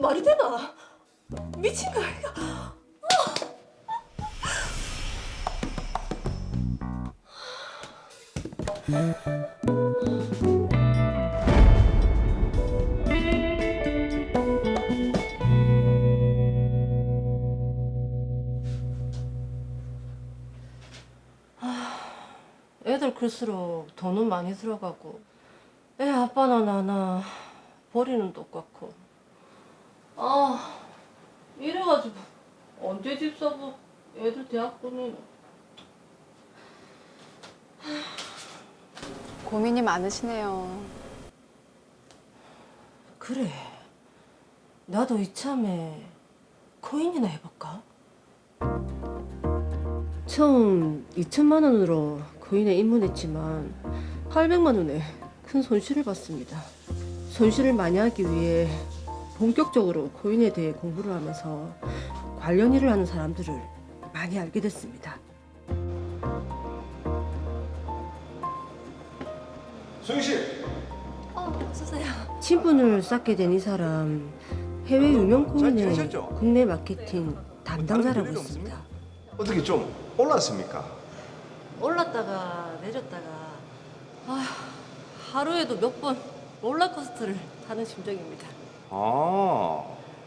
말이 되나? 미친 거 아이가? 애들 클수록 돈은 많이 들어가고 애 아빠나 나나 벌이는 똑같고 이래가지고 언제 집 사고 애들 대학 보내노. 고민이 많으시네요. 그래, 나도 이참에 코인이나 해볼까? 처음 2천만 원으로 코인에 입문했지만 800만 원에 큰 손실을 봤습니다. 손실을 많이 하기 위해 본격적으로 코인에 대해 공부를 하면서 관련 일을 하는 사람들을 많이 알게 됐습니다. 소영 씨. 어서오세요. 친분을 쌓게 된 이 사람, 해외 유명 코인의 지내셨죠? 국내 마케팅 담당자라고 있습니다. 어떻게 좀 올랐습니까? 올랐다가 내렸다가 하루에도 몇 번 롤러코스터를 타는 심정입니다.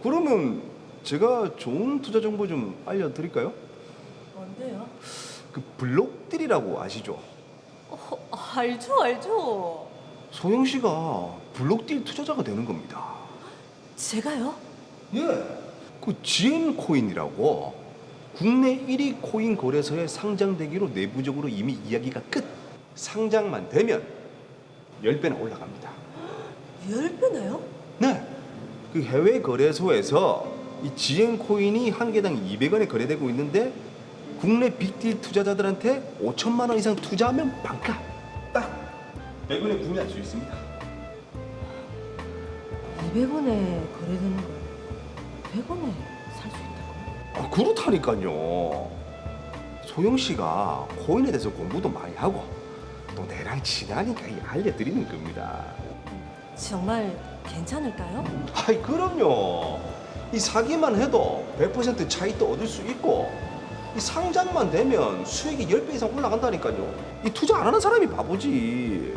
그러면 제가 좋은 투자 정보 좀 알려드릴까요? 뭔데요? 그 블록딜이라고 아시죠? 알죠. 소영 씨가 블록딜 투자자가 되는 겁니다. 제가요? 예. 그 GM 코인이라고 국내 1위 코인 거래소에 상장되기로 내부적으로 이미 이야기가 끝. 상장만 되면 10배나 올라갑니다. 10배나요? 네. 그 해외 거래소에서 이 GM 코인이 한 개당 200원에 거래되고 있는데 국내 빅딜 투자자들한테 5천만 원 이상 투자하면 반가. 딱 100원에 구매할 수 있습니다. 200원에 거래되는 걸 100원에 살 수 있다고요? 그렇다니까요. 소영 씨가 코인에 대해서 공부도 많이 하고 또 내랑 친하니까 알려드리는 겁니다. 정말 괜찮을까요? 아이 그럼요. 이 사기만 해도 100% 차익도 얻을 수 있고 이 상장만 되면 수익이 10배 이상 올라간다니까요. 이 투자 안 하는 사람이 바보지.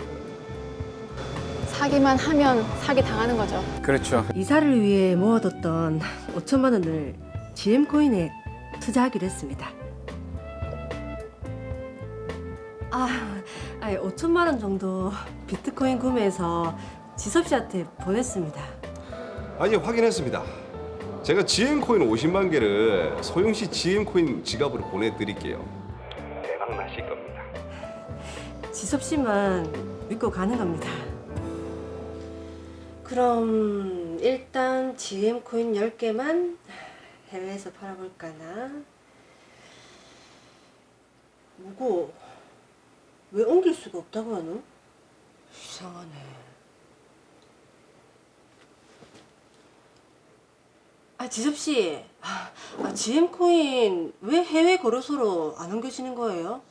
사기만 하면 사기 당하는 거죠. 그렇죠. 이사를 위해 모아뒀던 5천만 원을 GM코인에 투자하기로 했습니다. 5천만 원 정도 비트코인 구매해서 지섭 씨한테 보냈습니다. 아니 확인했습니다. 제가 GM코인 50만 개를 소영 씨 GM코인 지갑으로 보내드릴게요. 대박 나실 겁니다. 지섭 씨만 믿고 가는 겁니다. 그럼 일단 GM코인 10개만 해외에서 팔아볼까나? 뭐고? 왜 옮길 수가 없다고 하노? 이상하네. 지섭 씨, GM코인 왜 해외 거래소로 안 옮겨지는 거예요?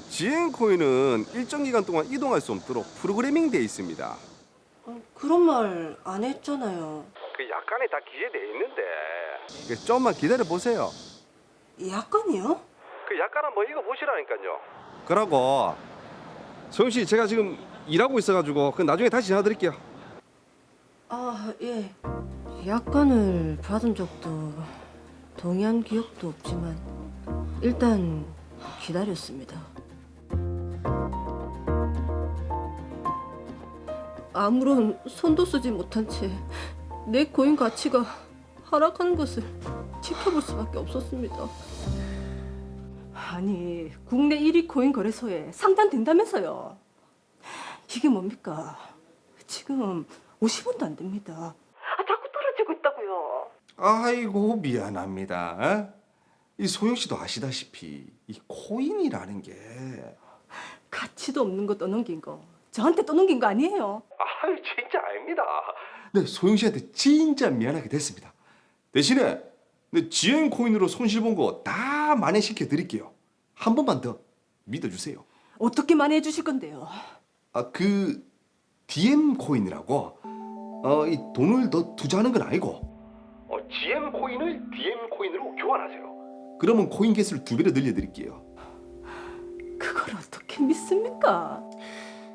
GM코인은 일정 기간 동안 이동할 수 없도록 프로그래밍 돼 있습니다. 그런 말 안 했잖아요. 그 약간의 다 기재돼 있는데 좀만 기다려 보세요. 약간이요? 그 약간 한번 읽어 보시라니까요. 그러고 소영 씨 제가 지금 일하고 있어가지고 그 나중에 다시 전화 드릴게요. 예. 약관을 받은 적도 동의한 기억도 없지만 일단 기다렸습니다. 아무런 손도 쓰지 못한 채 내 코인 가치가 하락하는 것을 지켜볼 수밖에 없었습니다. 아니, 국내 1위 코인 거래소에 상장된다면서요. 이게 뭡니까? 지금 50원도 안 됩니다. 자꾸 떨어지고 있다고요. 아이고 미안합니다. 이 소영 씨도 아시다시피 이 코인이라는 게 가치도 없는 거 떠넘긴 거 저한테 떠넘긴 거 아니에요? 아유 진짜 아닙니다. 네 소영 씨한테 진짜 미안하게 됐습니다. 대신에 네, GM 코인으로 손실 본 거 다 만회시켜 드릴게요. 한 번만 더 믿어주세요. 어떻게 만회해 주실 건데요? 그 DM 코인이라고 이 돈을 더 투자하는 건 아니고 GM 코인을 DM 코인으로 교환하세요. 그러면 코인 개수를 2배로 늘려드릴게요. 그걸 어떻게 믿습니까?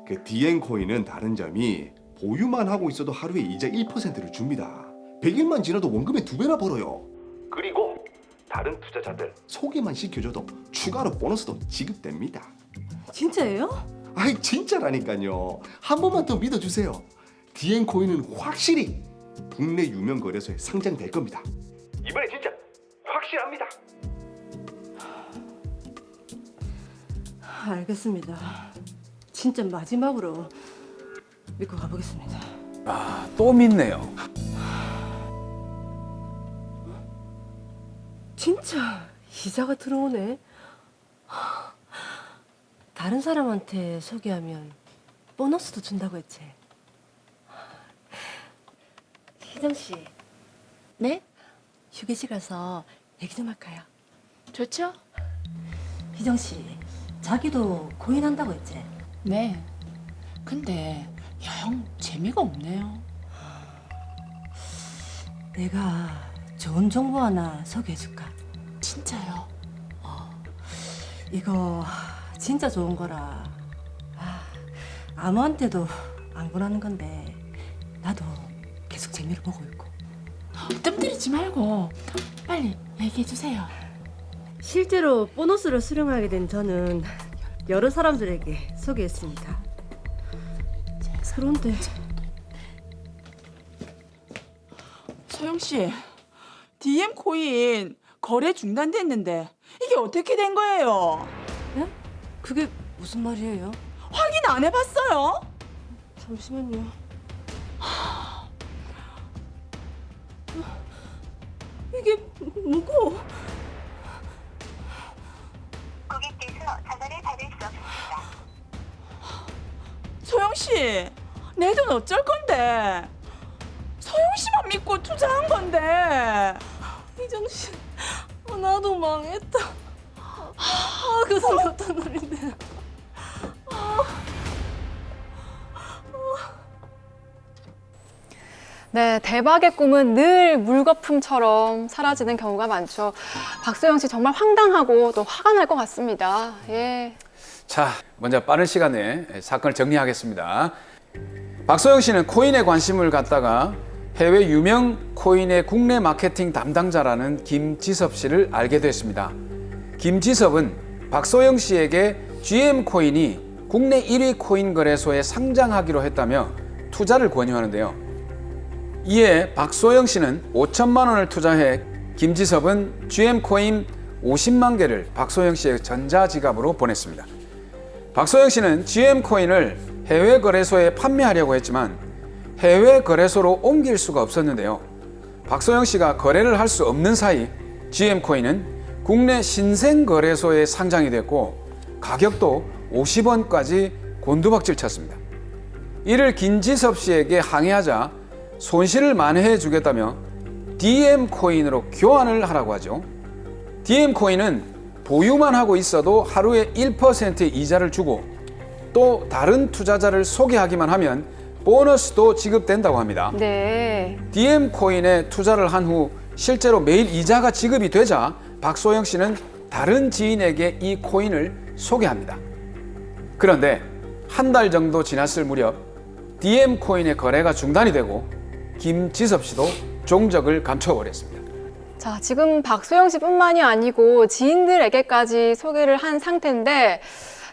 그 DM 코인은 다른 점이 보유만 하고 있어도 하루에 이자 1%를 줍니다. 100일만 지나도 원금의 2배나 벌어요. 그리고 다른 투자자들 소개만 시켜줘도 추가로 보너스도 지급됩니다. 진짜예요? 아이 진짜라니까요. 한 번만 더 믿어주세요. DM 코인은 확실히 국내 유명 거래소에 상장될 겁니다. 이번에 진짜 확실합니다. 알겠습니다. 진짜 마지막으로 믿고 가보겠습니다. 아, 또 믿네요. 진짜 이자가 들어오네. 다른 사람한테 소개하면 보너스도 준다고 했지. 희정 씨, 네? 휴게실 가서 얘기 좀 할까요? 좋죠? 희정 씨, 자기도 고인한다고 했지? 네. 근데 영 재미가 없네요. 내가 좋은 정보 하나 소개해줄까? 진짜요? 이거 진짜 좋은 거라. 아무한테도 안 권하는 건데 나도 계속 재미를 보고 있고. 뜸 들이지 말고 빨리 얘기해 주세요. 실제로 보너스를 수령하게 된 저는 여러 사람들에게 소개했습니다. 그런데 소영 씨, DM 코인 거래 중단됐는데 이게 어떻게 된 거예요? 예? 그게 무슨 말이에요? 확인 안 해봤어요? 잠시만요. 이게 뭐고? 고객께서 전화를 받을 수 없습니다. 소영 씨, 내 돈 어쩔 건데? 소영 씨만 믿고 투자한 건데. 희정 씨, 나도 망했다. 그 돈이 어떤 날인데? 네, 대박의 꿈은 늘 물거품처럼 사라지는 경우가 많죠. 박소영 씨 정말 황당하고 또 화가 날 것 같습니다. 예. 자, 먼저 빠른 시간에 사건을 정리하겠습니다. 박소영 씨는 코인에 관심을 갖다가 해외 유명 코인의 국내 마케팅 담당자라는 김지섭 씨를 알게 됐습니다. 김지섭은 박소영 씨에게 GM 코인이 국내 1위 코인 거래소에 상장하기로 했다며 투자를 권유하는데요. 이에 박소영 씨는 5천만 원을 투자해 김지섭은 GM 코인 50만 개를 박소영 씨의 전자지갑으로 보냈습니다. 박소영 씨는 GM 코인을 해외 거래소에 판매하려고 했지만 해외 거래소로 옮길 수가 없었는데요. 박소영 씨가 거래를 할 수 없는 사이 GM 코인은 국내 신생 거래소에 상장이 됐고 가격도 50원까지 곤두박질 쳤습니다. 이를 김지섭 씨에게 항의하자 손실을 만회해 주겠다며 DM 코인으로 교환을 하라고 하죠. DM 코인은 보유만 하고 있어도 하루에 1%의 이자를 주고 또 다른 투자자를 소개하기만 하면 보너스도 지급된다고 합니다. 네. DM 코인에 투자를 한 후 실제로 매일 이자가 지급이 되자 박소영 씨는 다른 지인에게 이 코인을 소개합니다. 그런데 한 달 정도 지났을 무렵 DM 코인의 거래가 중단이 되고 김지섭 씨도 종적을 감춰버렸습니다. 자, 지금 박소영 씨뿐만이 아니고 지인들에게까지 소개를 한 상태인데,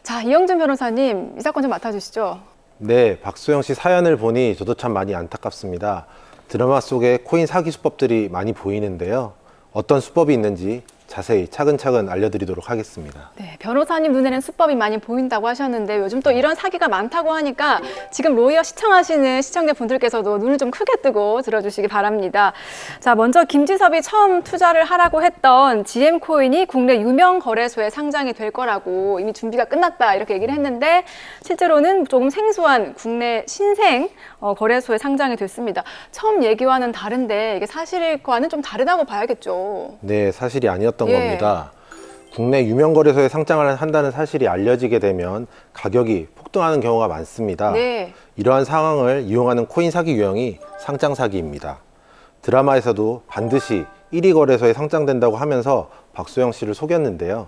자, 이영준 변호사님, 이 사건 좀 맡아주시죠. 네, 박소영 씨 사연을 보니 저도 참 많이 안타깝습니다. 드라마 속에 코인 사기 수법들이 많이 보이는데요. 어떤 수법이 있는지 자세히 차근차근 알려드리도록 하겠습니다. 네, 변호사님 눈에는 수법이 많이 보인다고 하셨는데 요즘 또 이런 사기가 많다고 하니까 지금 로이어 시청하시는 시청자분들께서도 눈을 좀 크게 뜨고 들어주시기 바랍니다. 자, 먼저 김지섭이 처음 투자를 하라고 했던 GM코인이 국내 유명 거래소에 상장이 될 거라고 이미 준비가 끝났다 이렇게 얘기를 했는데 실제로는 조금 생소한 국내 신생 거래소에 상장이 됐습니다. 처음 얘기와는 다른데 이게 사실과는 좀 다르다고 봐야겠죠. 네, 사실이 아니었던 예. 겁니다. 국내 유명 거래소에 상장을 한다는 사실이 알려지게 되면 가격이 폭등하는 경우가 많습니다. 네. 이러한 상황을 이용하는 코인 사기 유형이 상장 사기입니다. 드라마에서도 반드시 1위 거래소에 상장된다고 하면서 박소영 씨를 속였는데요.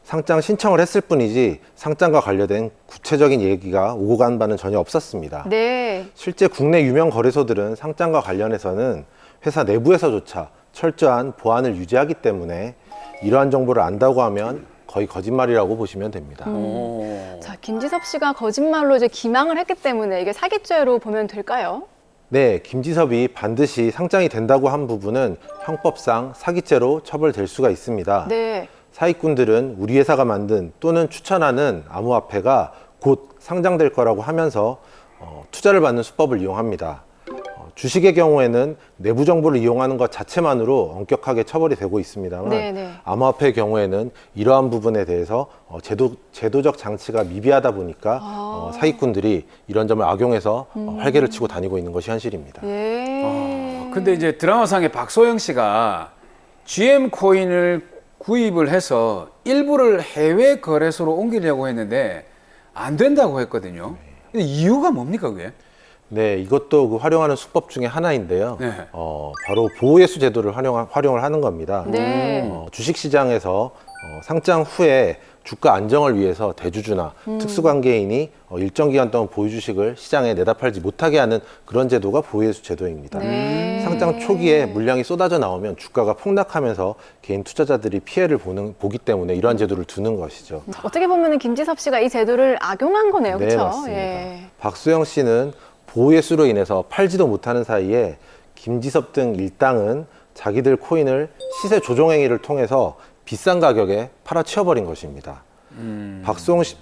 상장 신청을 했을 뿐이지 상장과 관련된 구체적인 얘기가 오고 간 바는 전혀 없었습니다. 네. 실제 국내 유명 거래소들은 상장과 관련해서는 회사 내부에서조차 철저한 보안을 유지하기 때문에 이러한 정보를 안다고 하면 거의 거짓말이라고 보시면 됩니다. 자, 김지섭 씨가 거짓말로 이제 기망을 했기 때문에 이게 사기죄로 보면 될까요? 네, 김지섭이 반드시 상장이 된다고 한 부분은 형법상 사기죄로 처벌될 수가 있습니다. 네. 사기꾼들은 우리 회사가 만든 또는 추천하는 암호화폐가 곧 상장될 거라고 하면서 투자를 받는 수법을 이용합니다. 주식의 경우에는 내부 정보를 이용하는 것 자체만으로 엄격하게 처벌이 되고 있습니다만 네네. 암호화폐의 경우에는 이러한 부분에 대해서 제도적 장치가 미비하다 보니까 사기꾼들이 이런 점을 악용해서 활개를 치고 다니고 있는 것이 현실입니다. 예. 근데 이제 드라마상에 박소영 씨가 GM 코인을 구입을 해서 일부를 해외 거래소로 옮기려고 했는데 안 된다고 했거든요. 근데 이유가 뭡니까 그게? 네, 이것도 그 활용하는 수법 중에 하나인데요. 네. 바로 보호예수 제도를 활용을 하는 겁니다. 네. 주식시장에서 상장 후에 주가 안정을 위해서 대주주나 특수관계인이 일정 기간 동안 보유주식을 시장에 내다 팔지 못하게 하는 그런 제도가 보호예수 제도입니다. 네. 상장 초기에 물량이 쏟아져 나오면 주가가 폭락하면서 개인 투자자들이 피해를 보기 때문에 이러한 제도를 두는 것이죠. 어떻게 보면 김지섭 씨가 이 제도를 악용한 거네요. 네, 그렇죠? 맞습니다. 예. 박소영 씨는 보호예수로 인해서 팔지도 못하는 사이에 김지섭 등 일당은 자기들 코인을 시세 조정 행위를 통해서 비싼 가격에 팔아치워버린 것입니다.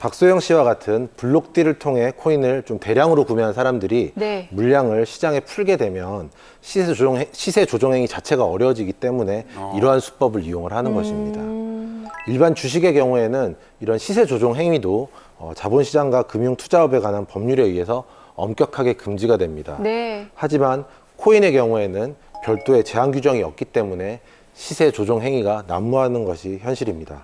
박소영 씨와 같은 블록딜을 통해 코인을 좀 대량으로 구매한 사람들이 네. 물량을 시장에 풀게 되면 시세 조정 행위 자체가 어려워지기 때문에 이러한 수법을 이용을 하는 것입니다. 일반 주식의 경우에는 이런 시세 조정 행위도 자본시장과 금융투자업에 관한 법률에 의해서 엄격하게 금지가 됩니다. 네. 하지만 코인의 경우에는 별도의 제한 규정이 없기 때문에 시세 조정 행위가 난무하는 것이 현실입니다.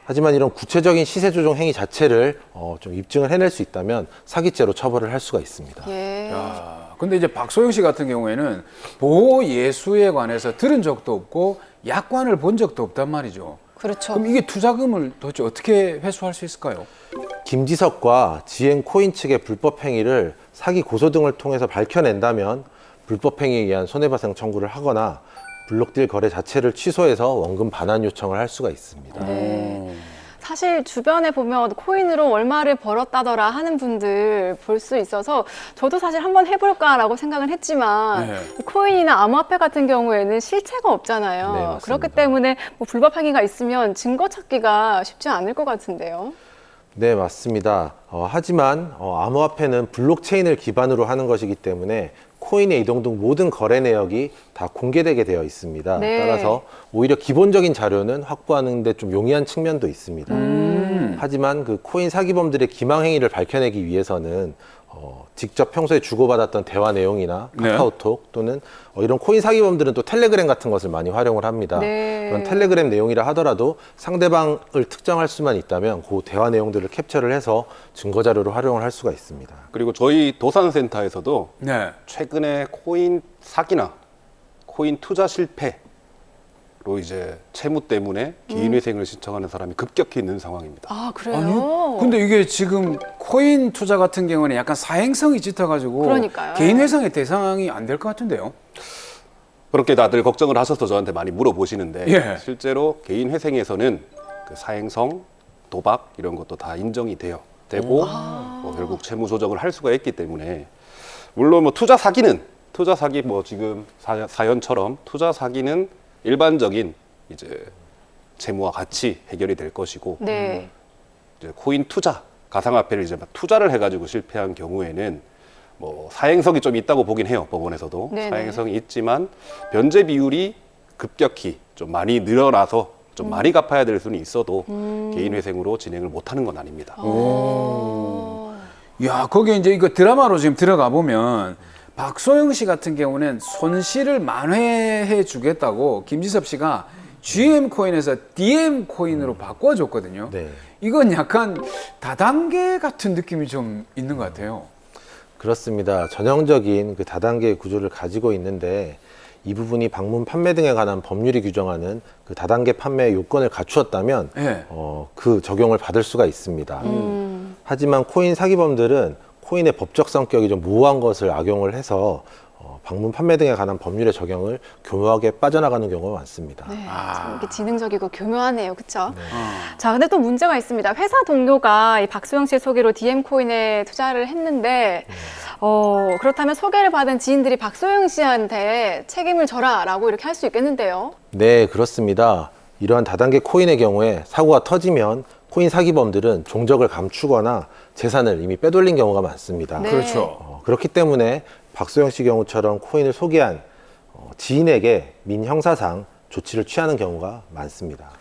하지만 이런 구체적인 시세 조정 행위 자체를 좀 입증을 해낼 수 있다면 사기죄로 처벌을 할 수가 있습니다. 예. 야, 근데 이제 박소영 씨 같은 경우에는 보호 예수에 관해서 들은 적도 없고 약관을 본 적도 없단 말이죠. 그렇죠. 그럼 이게 투자금을 도대체 어떻게 회수할 수 있을까요? 김지섭과 지엔 코인 측의 불법 행위를 사기 고소 등을 통해서 밝혀낸다면 불법 행위에 의한 손해배상 청구를 하거나 블록딜 거래 자체를 취소해서 원금 반환 요청을 할 수가 있습니다. 네. 사실 주변에 보면 코인으로 얼마를 벌었다더라 하는 분들 볼 수 있어서 저도 사실 한번 해볼까라고 생각을 했지만 네. 코인이나 암호화폐 같은 경우에는 실체가 없잖아요. 네, 맞습니다. 그렇기 때문에 뭐 불법 행위가 있으면 증거 찾기가 쉽지 않을 것 같은데요. 네, 맞습니다. 하지만 암호화폐는 블록체인을 기반으로 하는 것이기 때문에 코인의 이동 등 모든 거래 내역이 다 공개되게 되어 있습니다. 네. 따라서 오히려 기본적인 자료는 확보하는 데 좀 용이한 측면도 있습니다. 하지만 그 코인 사기범들의 기망 행위를 밝혀내기 위해서는 직접 평소에 주고받았던 대화 내용이나 네. 카카오톡 또는 이런 코인 사기범들은 또 텔레그램 같은 것을 많이 활용을 합니다. 네. 그런 텔레그램 내용이라 하더라도 상대방을 특정할 수만 있다면 그 대화 내용들을 캡처를 해서 증거 자료로 활용을 할 수가 있습니다. 그리고 저희 도산센터에서도 네. 최근에 코인 사기나 코인 투자 실패로 이제 채무 때문에 개인회생을 신청하는 사람이 급격히 있는 상황입니다. 아, 그래요? 아니요. 근데 이게 지금 코인 투자 같은 경우는 약간 사행성이 짙어가지고 그러니까요. 개인 회상의 대상이 안 될 것 같은데요. 그렇게 다들 걱정을 하셔서 저한테 많이 물어보시는데 예. 실제로 개인 회생에서는 그 사행성, 도박 이런 것도 다 인정이 되고 뭐 결국 채무 조정을 할 수가 있기 때문에 물론 뭐 투자 사기 뭐 지금 사연처럼 투자 사기는 일반적인 이제 채무와 같이 해결이 될 것이고 네. 이제 코인 투자, 가상화폐를 이제 막 투자를 해가지고 실패한 경우에는 뭐 사행성이 좀 있다고 보긴 해요. 법원에서도 네네. 사행성이 있지만 변제 비율이 급격히 좀 많이 늘어나서 좀 많이 갚아야 될 수는 있어도 개인 회생으로 진행을 못하는 건 아닙니다. 야, 거기에 이제 이거 드라마로 지금 들어가 보면 박소영 씨 같은 경우는 손실을 만회해 주겠다고 김지섭 씨가 GM 코인에서 DM 코인으로 바꿔줬거든요. 네. 이건 약간 다단계 같은 느낌이 좀 있는 것 같아요. 그렇습니다. 전형적인 그 다단계 구조를 가지고 있는데 이 부분이 방문 판매 등에 관한 법률이 규정하는 그 다단계 판매 요건을 갖추었다면 네. 그 적용을 받을 수가 있습니다. 하지만 코인 사기범들은 코인의 법적 성격이 좀 모호한 것을 악용을 해서 방문 판매 등에 관한 법률의 적용을 교묘하게 빠져나가는 경우가 많습니다. 네, 참 이게 지능적이고 교묘하네요, 그렇죠? 네. 자, 근데 또 문제가 있습니다. 회사 동료가 이 박소영 씨 소개로 DM 코인에 투자를 했는데, 그렇다면 소개를 받은 지인들이 박소영 씨한테 책임을 져라라고 이렇게 할 수 있겠는데요? 네, 그렇습니다. 이러한 다단계 코인의 경우에 사고가 터지면 코인 사기범들은 종적을 감추거나 재산을 이미 빼돌린 경우가 많습니다. 네. 그렇죠. 그렇기 때문에 박소영 씨 경우처럼 코인을 소개한 지인에게 민형사상 조치를 취하는 경우가 많습니다.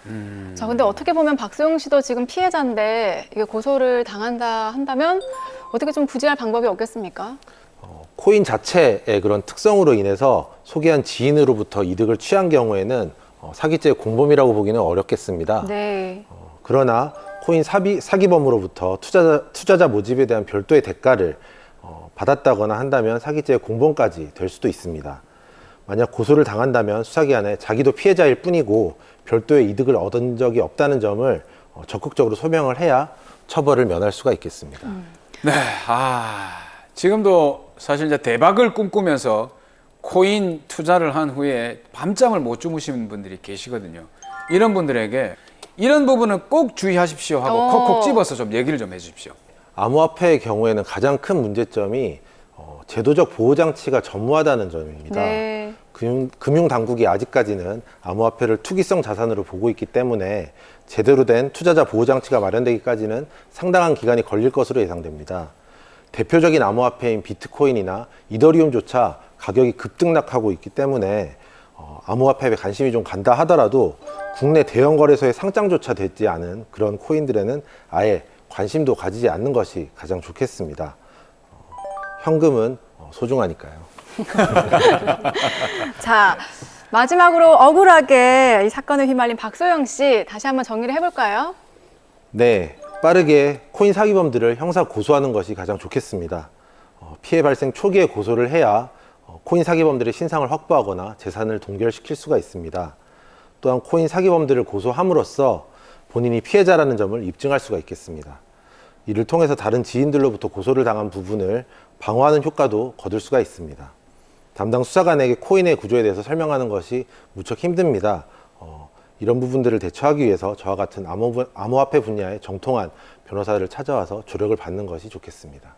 자, 근데 어떻게 보면 박소영 씨도 지금 피해자인데 이게 고소를 당한다 한다면 어떻게 좀 구제할 방법이 없겠습니까? 코인 자체의 그런 특성으로 인해서 소개한 지인으로부터 이득을 취한 경우에는 사기죄의 공범이라고 보기는 어렵겠습니다. 네. 그러나 코인 사기범으로부터 투자자 모집에 대한 별도의 대가를 받았다거나 한다면 사기죄의 공범까지 될 수도 있습니다. 만약 고소를 당한다면 수사기관에 자기도 피해자일 뿐이고 별도의 이득을 얻은 적이 없다는 점을 적극적으로 소명을 해야 처벌을 면할 수가 있겠습니다. 네, 지금도 사실 이제 대박을 꿈꾸면서 코인 투자를 한 후에 밤잠을 못 주무시는 분들이 계시거든요. 이런 분들에게 이런 부분은 꼭 주의하십시오 하고 콕콕 집어서 좀 얘기를 좀 해주십시오. 암호화폐의 경우에는 가장 큰 문제점이 제도적 보호장치가 전무하다는 점입니다. 네. 금융당국이 아직까지는 암호화폐를 투기성 자산으로 보고 있기 때문에 제대로 된 투자자 보호장치가 마련되기까지는 상당한 기간이 걸릴 것으로 예상됩니다. 대표적인 암호화폐인 비트코인이나 이더리움조차 가격이 급등락하고 있기 때문에 암호화폐에 관심이 좀 간다 하더라도 국내 대형 거래소의 상장조차 되지 않은 그런 코인들에는 아예 관심도 가지지 않는 것이 가장 좋겠습니다. 현금은 소중하니까요. 자, 마지막으로 억울하게 이 사건에 휘말린 박소영 씨 다시 한번 정리를 해볼까요? 네, 빠르게 코인 사기범들을 형사 고소하는 것이 가장 좋겠습니다. 피해 발생 초기에 고소를 해야 코인 사기범들의 신상을 확보하거나 재산을 동결시킬 수가 있습니다. 또한 코인 사기범들을 고소함으로써 본인이 피해자라는 점을 입증할 수가 있겠습니다. 이를 통해서 다른 지인들로부터 고소를 당한 부분을 방어하는 효과도 거둘 수가 있습니다. 담당 수사관에게 코인의 구조에 대해서 설명하는 것이 무척 힘듭니다. 이런 부분들을 대처하기 위해서 저와 같은 암호화폐 분야의 정통한 변호사를 찾아와서 조력을 받는 것이 좋겠습니다.